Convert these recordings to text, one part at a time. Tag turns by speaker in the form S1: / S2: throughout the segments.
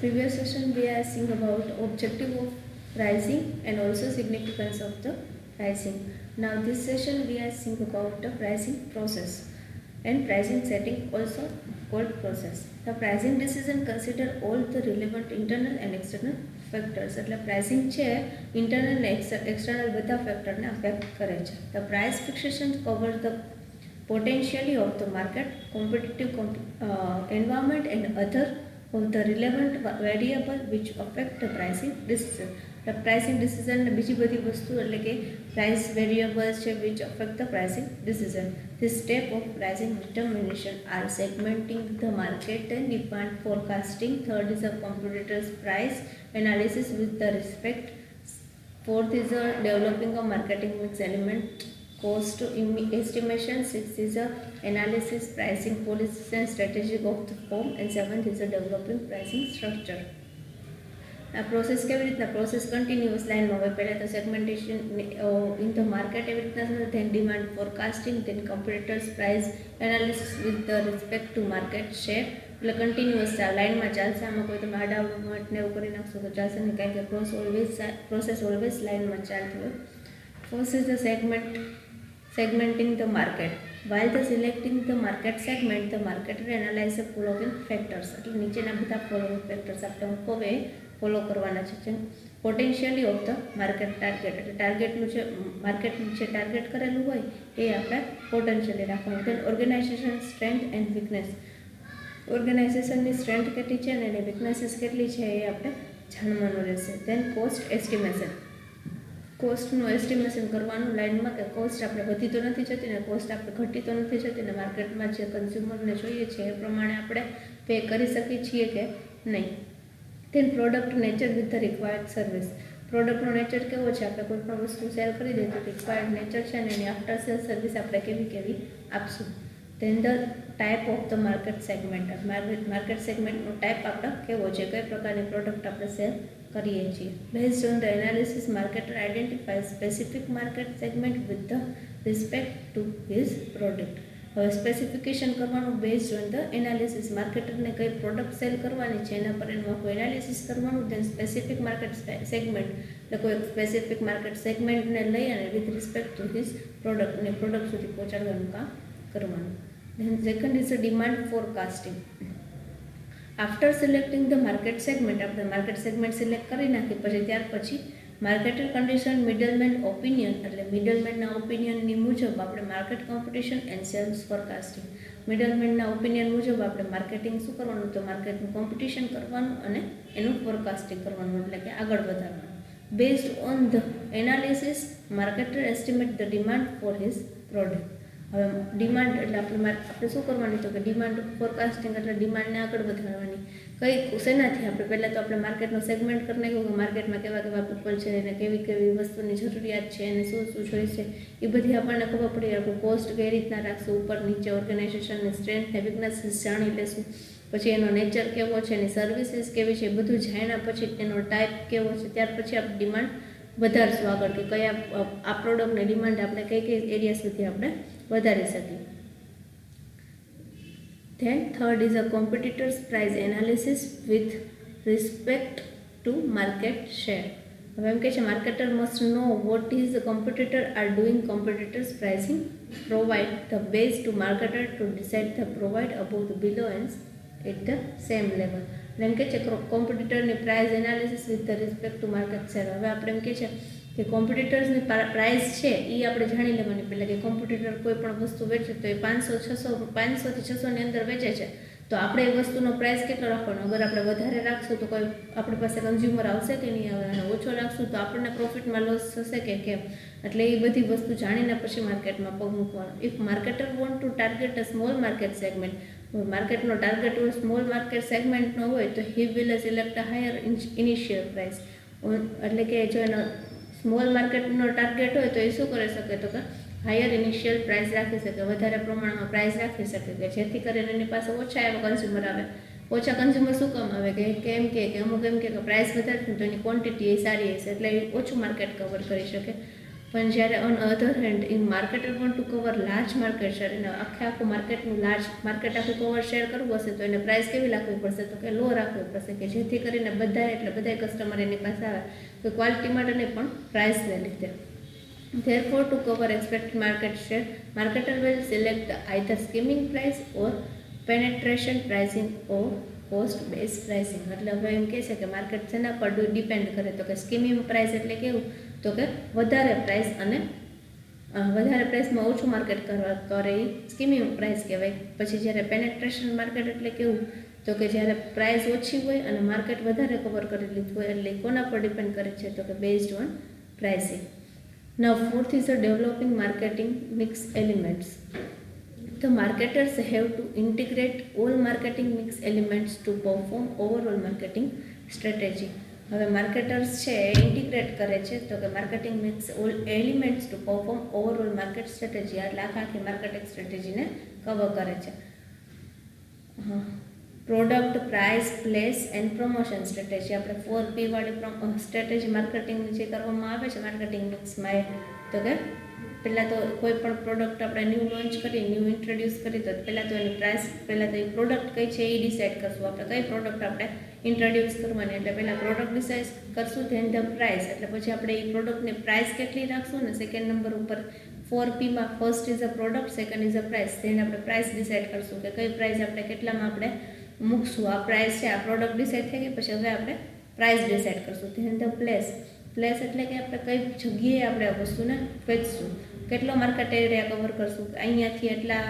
S1: previous session we are seeing about objective of pricing and also significance of the pricing. Now this session we are seeing about the pricing process and pricing setting, also called process. The pricing decision consider all the relevant internal and external factors. એટલે pricing છે internal and external બધા ફેક્ટરને affect કરે છે. The price fixation covers the potentially of the market, competitive environment and other of the relevant variable which affect the pricing decision. The pricing decision ને બીજી બધી વસ્તુ એટલે કે price variables છે which affect the pricing decision. This step of pricing determination are segmenting the market and demand forecasting. Third is a competitor's price analysis with the respect. Fourth is a developing a marketing mix element cost estimation. Sixth is a analysis pricing policies and strategy of the firm, and seventh is a developing pricing structure. આ process કેવી રીતના process continuous લાઇનમાં હોય. પહેલાં તો segmentation in the market એવી રીતના થશે, then demand forecasting, then competitors price analysis with the respect to market share. એટલે કન્ટિન્યુઅસ લાઇનમાં ચાલશે. આમાં કોઈ તમે આડા મૂવમેન્ટ ને એવું કરી નાખશો તો ચાલશે નહીં, કારણ કે પ્રોસેસ ઓલવેઝ લાઇનમાં ચાલતી હોય. First is the segmenting the market. While the selecting the market segment, the marketer analyze the following factors. એટલે નીચેના બધા following factors આપણે હવે ફોલો કરવાના છે. Potentially of the market target, એટલે ટાર્ગેટનું છે માર્કેટનું જે ટાર્ગેટ કરેલું હોય એ આપણે પોટેન્શિયલી રાખવાનું. Then organization strength and weakness, ઓર્ગેનાઇઝેશનની સ્ટ્રેન્થ કેટલી છે અને એની વીકનેસીસ કેટલી છે એ આપણે જાણવાનું રહેશે. ધેન કોસ્ટ એસ્ટિમેશન, કોસ્ટનું એસ્ટિમેશન કરવાનું લાઇનમાં કે કોસ્ટ આપણે વધી તો નથી જતી ને કોસ્ટ આપણે ઘટી તો નથી જતી ને માર્કેટમાં જે કન્ઝ્યુમરને જોઈએ છે એ પ્રમાણે આપણે પે કરી શકીએ છીએ કે નહીં. Then product nature with the required service, પ્રોડક્ટનો નેચર કેવો છે, આપણે કોઈ પણ વસ્તુ સેલ કરી દઈએ તો રિક્વાયર્ડ નેચર છે ને એની આફ્ટર સેલ સર્વિસ આપણે કેવી આપશું. Then the type of the market segment, market સેગમેન્ટનો ટાઈપ આપણો કેવો છે, કઈ પ્રકારની પ્રોડક્ટ આપણે સેલ કરીએ છીએ. Based on the analysis marketer identify specific market segment with the respect to his product. હવે સ્પેસિફિકેશન કરવાનું બેઝડ ઓન ધ એનાલિસિસ, માર્કેટરને કઈ પ્રોડક્ટ સેલ કરવાની છે એના પર એનું આખું એનાલિસિસ કરવાનું. ધેન સ્પેસિફિક માર્કેટ સેગમેન્ટ, એટલે કોઈ સ્પેસિફિક માર્કેટ સેગમેન્ટને લઈ અને વિથ રિસ્પેક્ટ ટુ હિઝ પ્રોડક્ટને પ્રોડક્ટ સુધી પહોંચાડવાનું કામ કરવાનું. Than second is a demand forecasting. After selecting the market segment, આપણે માર્કેટ સેગમેન્ટ સિલેક્ટ કરી નાખી પછી ત્યાર પછી માર્કેટર કન્ડિશન મિડલમેન ઓપિનિયન, એટલે મિડલમેનના ઓપિનિયનની મુજબ આપણે market competition and sales forecasting. મિડલમેનના ઓપિનિયન મુજબ આપણે માર્કેટિંગ શું કરવાનું, તો માર્કેટનું કોમ્પિટિશન કરવાનું અને એનું ફોરકાસ્ટિંગ કરવાનું, એટલે કે આગળ વધારવાનું. Based on the analysis marketer estimate the demand for his product. હવે ડિમાન્ડ એટલે આપણે શું કરવાની, તો કે ડિમાન્ડ ફોરકાસ્ટિંગ એટલે ડિમાન્ડને આગળ વધારવાની. કઈ શેનાથી આપણે પહેલાં તો આપણે માર્કેટનો સેગમેન્ટ કરી નાખ્યું કે માર્કેટમાં કેવા પીપલ છે અને કેવી વસ્તુની જરૂરિયાત છે અને શું જોઈશે એ બધી આપણને ખબર પડી. આપણે કોસ્ટ કઈ રીતના રાખશું, ઉપર નીચે ઓર્ગેનાઇઝેશનની સ્ટ્રેન્થ ને વીકનેસીસ જાણી લેશું. પછી એનો નેચર કેવો છે, એની સર્વિસીસ કેવી છે, બધું જાણ્યા પછી એનો ટાઈપ કેવો છે, ત્યાર પછી આપણે ડિમાન્ડ વધારશું આગળ કે કયા આ પ્રોડક્ટની ડિમાન્ડ આપણે કઈ એરિયા સુધી આપણે વધારી શકીએ. Then third is a competitors price analysis with respect to market share. હવે એમ કહે છે marketer must know what is the competitor are doing. Competitors pricing provide the base to marketer to decide the provide about the below and at the same level. એમ કહે છે કોમ્પિટિટરની price analysis with the respect to market share. હવે આપણે એમ કહે છે કે કોમ્પિટિટર્સની price છે એ આપણે જાણી લેવાની પહેલાં કે કોમ્પિટિટર કોઈ પણ વસ્તુ વેચે તો એ 500 થી 600ની અંદર વેચે છે તો આપણે એ વસ્તુનો પ્રાઇસ કેટલો રાખવાનો. અગર આપણે વધારે રાખશું તો કોઈ આપણી પાસે કન્ઝ્યુમર આવશે કે નહીં આવે, અને ઓછો રાખશું તો આપણને પ્રોફિટમાં લોસ થશે કે કેમ. એટલે એ બધી વસ્તુ જાણીને પછી માર્કેટમાં પગ મૂકવાનો. If marketer want to target a small market segment, માર્કેટનો ટાર્ગેટ હોય સ્મોલ માર્કેટ સેગમેન્ટનો હોય તો he will select a higher initial price. એટલે કે જો એનો સ્મોલ માર્કેટનો ટાર્ગેટ હોય તો એ શું કરી શકે, તો કે હાયર ઇનિશિયલ પ્રાઇસ રાખી શકે, વધારે પ્રમાણમાં પ્રાઇસ રાખી શકે કે જેથી કરીને એની પાસે ઓછા એવા કન્ઝ્યુમર આવે. ઓછા કન્ઝ્યુમર શું કામ આવે કે એમ કે અમુક એમ કે પ્રાઇસ વધારે તો એની ક્વોન્ટિટી એ સારી હશે એટલે એ ઓછું માર્કેટ કવર કરી શકે. પણ જ્યારે on other hand in marketer want two cover large market share, એને આખું માર્કેટનું લાર્જ માર્કેટ આખું કવર શેર કરવું હશે તો એને પ્રાઇસ કેવી રાખવી પડશે, તો કે લો રાખવી પડશે, કે જેથી કરીને બધા કસ્ટમર એની પાસે આવે, તો ક્વોલિટી માટે નહીં પણ પ્રાઇસને લીધે. Therefore, to cover expected market share, marketer will select either skimming price or penetration pricing or cost based pricing. એટલે હવે એમ કહે છે કે માર્કેટ શેના પર ડિપેન્ડ કરે, તો કે સ્કીમિંગ પ્રાઇસ એટલે કેવું, તો કે વધારે પ્રાઇસ અને વધારે પ્રાઇસમાં ઓછું માર્કેટ કરે એ સ્કીમિંગ પ્રાઇસ કહેવાય. પછી જ્યારે પેનેટ્રેશન માર્કેટ એટલે કેવું, તો કે જ્યારે પ્રાઇસ ઓછી હોય અને માર્કેટ વધારે કવર કરી લીધું હોય, એટલે કોના પર ડિપેન્ડ કરે છે, તો કે based on pricing. Now, fourth is the developing marketing mix elements. The marketers have to integrate all marketing mix elements to perform overall marketing strategy. હવે માર્કેટર્સ છે એ ઇન્ટિગ્રેટ કરે છે, તો કે marketing mix all elements two perform overall market strategy, એટલે આખી marketing સ્ટ્રેટેજીને cover કરે છે. Product, price, place and promotion strategy, આપણે 4P વાળી સ્ટ્રેટેજી માર્કેટિંગની જે કરવામાં આવે છે માર્કેટિંગ મિક્સમાં, તો કે પહેલાં તો કોઈ પણ પ્રોડક્ટ આપણે ન્યૂ લોન્ચ કરી, ન્યૂ ઇન્ટ્રોડ્યુસ કરી, તો પહેલાં તો એની પ્રાઇસ, પહેલાં તો એ પ્રોડક્ટ કઈ છે એ ડિસાઇડ કરશું, આપણે કઈ પ્રોડક્ટ આપણે ઇન્ટ્રોડ્યુસ કરવાની, એટલે પહેલાં પ્રોડક્ટ ડિસાઇડ કરશું, ધેન ધ પ્રાઇસ, એટલે પછી આપણે એ પ્રોડક્ટની પ્રાઇસ કેટલી રાખશું ને સેકન્ડ નંબર ઉપર 4Pમાં first is a product, second is a price, then આપણે પ્રાઇસ ડિસાઇડ કરશું કે કઈ પ્રાઇસ આપણે કેટલામાં આપણે મૂકશું. આ પ્રાઇસ છે, આ પ્રોડક્ટ ડિસાઇડ થઈ ગઈ, પછી હવે આપણે પ્રાઇસ ડિસાઇડ કરશું. ધેન ધ પ્લેસ, પ્લેસ એટલે કે આપણે કઈ જગ્યાએ આપણે આ વસ્તુને વેચશું, કેટલો માર્કેટ એરિયા કવર કરશું, અહીંયાથી એટલા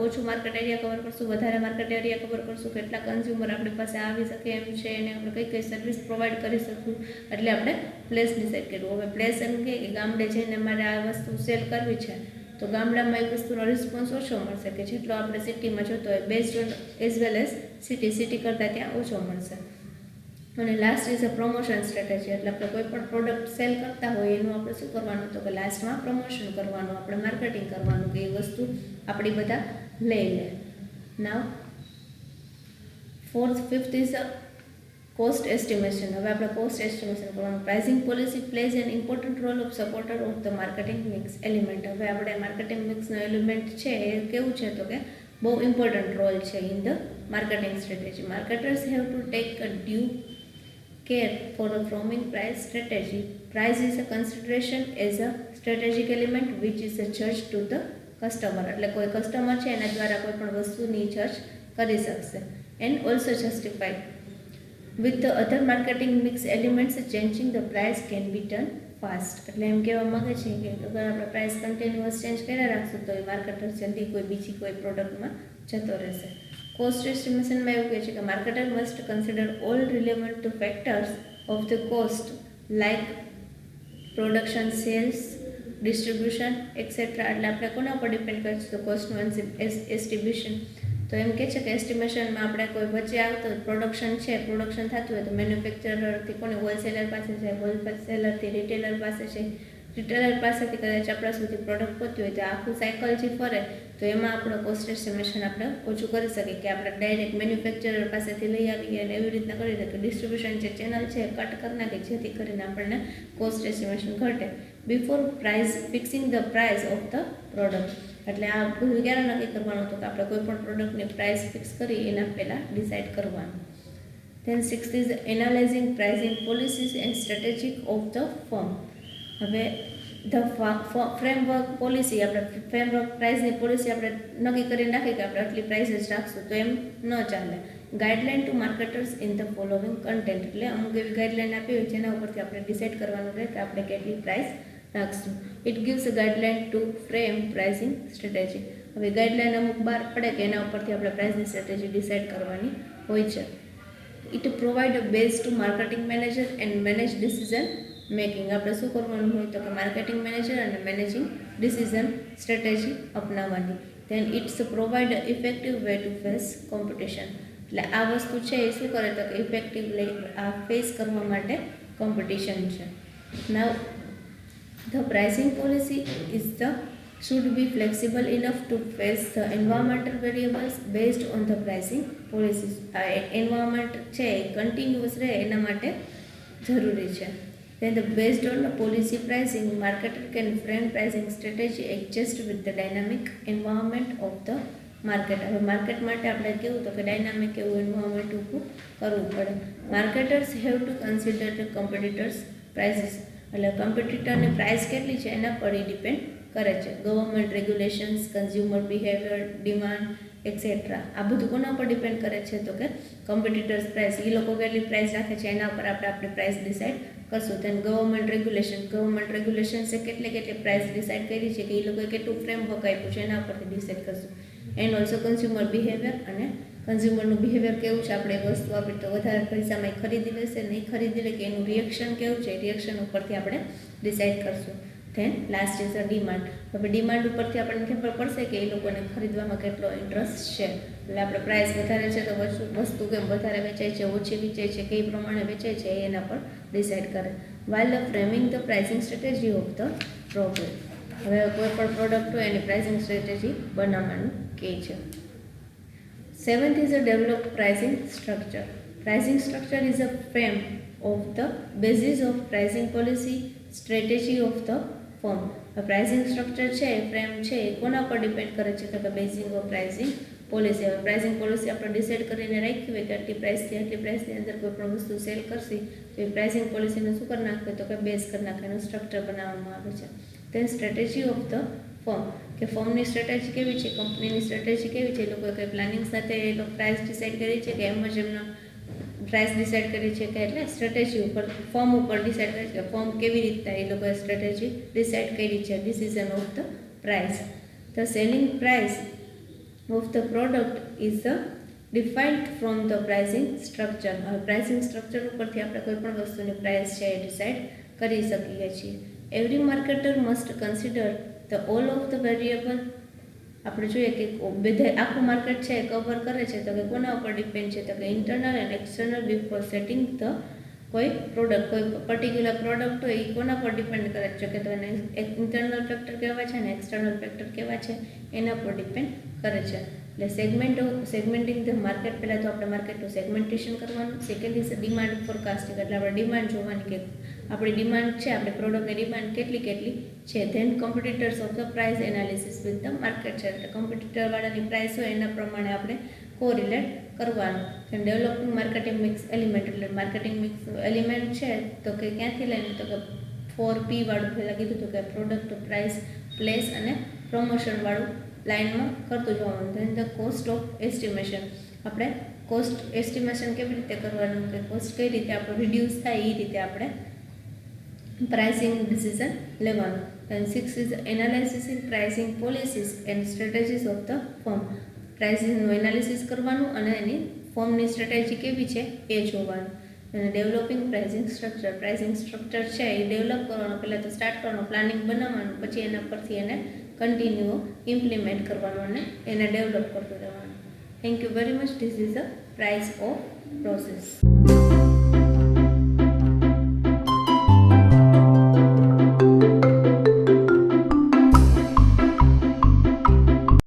S1: ઓછું માર્કેટ એરિયા કવર કરશું, વધારે માર્કેટ એરિયા કવર કરશું, કેટલા કન્ઝ્યુમર આપણી પાસે આવી શકે એમ છે, અને આપણે કઈ સર્વિસ પ્રોવાઈડ કરી શકશું, એટલે આપણે પ્લેસ ડિસાઇડ કર્યું. હવે પ્લેસ એમ કહે કે ગામડે જઈને મારે આ વસ્તુ સેલ કરવી છે, તો ગામડામાં એ વસ્તુનો રિસ્પોન્સ ઓછો મળશે કે જેટલો આપણે સિટીમાં જોતો હોય, based on as well as city કરતાં ત્યાં ઓછો મળશે. અને last is a promotion strategy, એટલે આપણે કોઈ પણ પ્રોડક્ટ સેલ કરતા હોય એનું આપણે શું કરવાનું, તો કે લાસ્ટમાં પ્રમોશન કરવાનું, આપણે માર્કેટિંગ કરવાનું કે એ વસ્તુ આપણી બધા લઈ લે. Now fifth is a cost estimation. હવે આપણે કોસ્ટ એસ્ટિમેશન કરવાનું. Pricing policy plays an important role of supporter of the marketing mix element. હવે આપણે માર્કેટિંગ મિક્સનો એલિમેન્ટ છે એ કેવું છે, તો કે બહુ ઇમ્પોર્ટન્ટ રોલ છે in the marketing strategy. Marketers have to take a due care for a forming price strategy. Price is a consideration as a strategic element which is a judge to the customer. એટલે કોઈ customer છે એના દ્વારા કોઈ પણ વસ્તુની જજ કરી શકશે. And also justified with the other marketing mix elements, changing the price can be done fast. એટલે એમ કહેવા માંગે છે કે અગર આપણે પ્રાઇસ કન્ટિન્યુઅસ ચેન્જ કર્યા રાખશું તો એ માર્કેટર જલ્દી કોઈ બીજી કોઈ પ્રોડક્ટમાં જતો રહેશે. કોસ્ટ એસ્ટિમેશનમાં એવું કહે છે કે marketer must consider all relevant factors of the cost like production, sales, distribution etcetera. એટલે આપણે કોના પર ડિપેન્ડ કરીશું, તો કોસ્ટનું એસ્ટિબ્યુશન. તો એમ કહે છે કે એસ્ટિમેશનમાં આપણે કોઈ વચ્ચે આવતો પ્રોડક્શન છે, પ્રોડક્શન થતું હોય તો મેન્યુફેક્ચરરથી કોને, હોલસેલર પાસે છે, હોલસેલરથી રિટેલર પાસે છે, રિટેલર પાસેથી કદાચ આપણા સુધી પ્રોડક્ટ પહોંચ્યું હોય તો આખું સાયકલ જે ફરે તો એમાં આપણો કોસ્ટ એસ્ટિમેશન આપણે ઓછું કરી શકીએ, કે આપણે ડાયરેક્ટ મેન્યુફેક્ચરર પાસેથી લઈ આવીએ અને એવી રીતના કરી શકીએ. ડિસ્ટ્રીબ્યુશન જે ચેનલ છે કટ કરી નાખીએ જેથી કરીને આપણને કોસ્ટ એસ્ટિમેશન ઘટે. Before price fixing the price of the product. એટલે આ બધું ક્યારે નક્કી કરવાનું, તો કે આપણે કોઈ પણ પ્રોડક્ટની પ્રાઇસ ફિક્સ કરી એના પહેલાં ડિસાઇડ કરવાનું. Then sixth is analysing pricing policies and strategic of the firm. હવે ફ્રેમવર્ક પોલિસી, આપણે ફ્રેમવર્ક પ્રાઇસની પોલિસી આપણે નક્કી કરી નાખીએ કે આપણે આટલી પ્રાઇસ જ રાખશું, તો એમ ન ચાલે. Guideline to marketers in the following content. એટલે અમુક એવી ગાઈડલાઇન આપી હોય જેના ઉપરથી આપણે ડિસાઇડ કરવાનું રહે કે આપણે કેટલી પ્રાઇસ રાખશું. It gives a guideline to frame pricing strategy. હવે ગાઈડલાઇન અમુક બહાર પડે કે એના ઉપરથી આપણે પ્રાઇસની સ્ટ્રેટેજી ડિસાઇડ કરવાની હોય છે. It provide a base to marketing manager and manage decision making. આપણે શું કરવાનું હોય તો કે માર્કેટિંગ મેનેજર અને મેનેજિંગ ડિસિઝન સ્ટ્રેટેજી અપનાવવાની. Then it's provide effective way to face competition. એટલે આ વસ્તુ છે એ શું કરે તો કે ઇફેક્ટિવલી આ ફેસ કરવા માટે કોમ્પિટિશન છે. નાવ the pricing policy is the should be flexible enough to face the environmental variables based on the pricing policies. આ એન્વાયરમેન્ટ છે એ કન્ટિન્યુઅસ રહે એના માટે જરૂરી છે. Then the based on the policy pricing, marketer can frame pricing strategy adjust with the dynamic environment of the market. હવે market માટે આપણે કેવું તો કે ડાયનામિક એવું એન્વાયરમેન્ટ ઊભું કરવું પડે. Marketers have two consider the competitors prices, એટલે કોમ્પિટિટરની પ્રાઇસ કેટલી છે એના પર ડિપેન્ડ કરે છે. Government regulations, consumer behaviour, demand et cetera, આ બધું કોના પર ડિપેન્ડ કરે છે તો કે કોમ્પિટિટર્સ પ્રાઇસ, એ લોકો કેટલી પ્રાઇસ રાખે છે એના પર આપણે આપણી પ્રાઇસ ડિસાઇડ કરશું. તેમ ગવર્મેન્ટ રેગ્યુલેશન્સે કેટલી પ્રાઇસ ડિસાઇડ કરી છે કે એ લોકોએ કેટલું ફ્રેમવર્ક આપ્યું છે એના પરથી ડિસાઇડ કરશું. એન્ડ ઓલ્સો કન્ઝ્યુમર બિહેવિયર, અને કન્ઝ્યુમરનું બિહેવિયર કેવું છે, આપણે વસ્તુ આપી તો વધારે પૈસામાં ખરીદી લેશે, નહીં ખરીદી લે કે એનું રિએક્શન કેવું છે, રિએક્શન ઉપરથી આપણે ડિસાઇડ કરશું. Then last is a demand. હવે ડિમાન્ડ ઉપરથી આપણને ખબર પડશે કે એ લોકોને ખરીદવામાં કેટલો ઇન્ટરેસ્ટ છે. એટલે આપણે પ્રાઇસ વધારે છે તો વસ્તુ કેમ વધારે વેચાય છે, ઓછી વેચાય છે, કઈ પ્રમાણે વેચાય છે એના પર ડિસાઇડ કરે. While the framing the pricing strategy of the product. હવે કોઈ પણ પ્રોડક્ટ હોય એની પ્રાઇસિંગ સ્ટ્રેટેજી બનાવવાનું કહે છે. Seventh is a develop pricing structure. Pricing structure is a frame of the basis of pricing policy strategy of the form. Pricing structure છે એ frame છે એ કોના પર ડિપેન્ડ કરે છે તો કે બેઝિંગ ઓફ પ્રાઇસિંગ પોલિસી. હવે પ્રાઇસિંગ પોલિસી આપણે ડિસાઇડ કરીને રાખી હોય કે આટલી પ્રાઇસની અંદર કોઈ પણ વસ્તુ સેલ કરશે તો એ પ્રાઇસિંગ પોલિસીને શું કરી નાખે તો કે બેઝ કરી નાખે, એનું સ્ટ્રક્ચર બનાવવામાં આવે છે. તેન સ્ટ્રેટેજી ઓફ ધ ફોર્મ, કે ફોર્મની સ્ટ્રેટેજી કેવી છે, કંપનીની સ્ટ્રેટેજી કેવી છે, એ લોકોએ કંઈ પ્લાનિંગ સાથે એ લોકો પ્રાઇસ ડિસાઇડ કરી છે કે એમ જ એમનો પ્રાઇસ ડિસાઇડ કરી છે કે એટલે સ્ટ્રેટેજી ઉપર ફોર્મ ઉપર ડિસાઇડ કરી છે કે ફોર્મ કેવી રીતના એ લોકોએ સ્ટ્રેટેજી ડિસાઇડ કરી છે. Decision of the price. The selling price of the product is defined from the pricing structure. હવે પ્રાઇસિંગ સ્ટ્રક્ચર ઉપરથી આપણે કોઈ પણ વસ્તુની પ્રાઇસ છે એ ડિસાઇડ કરી શકીએ છીએ. Every marketer must consider the all of the variable. આપણે જોઈએ કે બધા આખું માર્કેટ છે એ કવર કરે છે તો કે કોના ઉપર ડિપેન્ડ છે તો કે internal and external before setting the કોઈ પ્રોડક્ટ, કોઈ પર્ટિક્યુલર પ્રોડક્ટ હોય એ કોના પર ડિપેન્ડ કરે છે કે તો એને ઇન્ટરનલ ફેક્ટર કેવા છે અને એક્સટર્નલ ફેક્ટર કેવા છે એના પર ડિપેન્ડ કરે છે. એટલે સેગમેન્ટિંગ ધ માર્કેટ, પહેલાં તો આપણે માર્કેટનું સેગમેન્ટેશન કરવાનું. સેકન્ડ ઇઝ ડિમાન્ડ ફોરકાસ્ટિંગ, એટલે આપણે ડિમાન્ડ જોવાની કે આપણી ડિમાન્ડ છે, આપણે પ્રોડક્ટની ડિમાન્ડ કેટલી છે. Then competitors of the price analysis with the market છે, એટલે કોમ્પિટિટરવાળાની પ્રાઇસ હોય એના પ્રમાણે આપણે કોરિલેટ કરવાનું. ડેવલપિંગ માર્કેટિંગ મિક્સ એલિમેન્ટ, એટલે માર્કેટિંગ મિક્સ એલિમેન્ટ છે તો કે ક્યાંથી લઈને તો કે 4P વાળું પહેલાં કીધું હતું કે પ્રોડક્ટ, પ્રાઇસ, પ્લેસ અને પ્રમોશન વાળું લાઇનમાં કરતું જવાનું. Then the cost of estimation, આપણે કોસ્ટ એસ્ટિમેશન કેવી રીતે કરવાનું કે કોસ્ટ કઈ રીતે આપણે રિડ્યુસ થાય એ રીતે આપણે પ્રાઇસિંગ ડિસિઝન લેવાનું. Then 6 is analysis in pricing policies and strategies of the firm. પ્રાઇસિંગનું એનાલિસિસ કરવાનું અને એની ફોર્મની સ્ટ્રેટેજી કેવી છે એ જોવાનું. અને developing pricing structure, pricing structure છે એ ડેવલપ કરવાનું, પહેલાં તો સ્ટાર્ટ કરવાનું, પ્લાનિંગ બનાવવાનું, પછી એના પરથી એને કન્ટિન્યુ ઇમ્પ્લિમેન્ટ કરવાનું અને એને ડેવલપ કરતું રહેવાનું. Thank you very much. This is a price off process.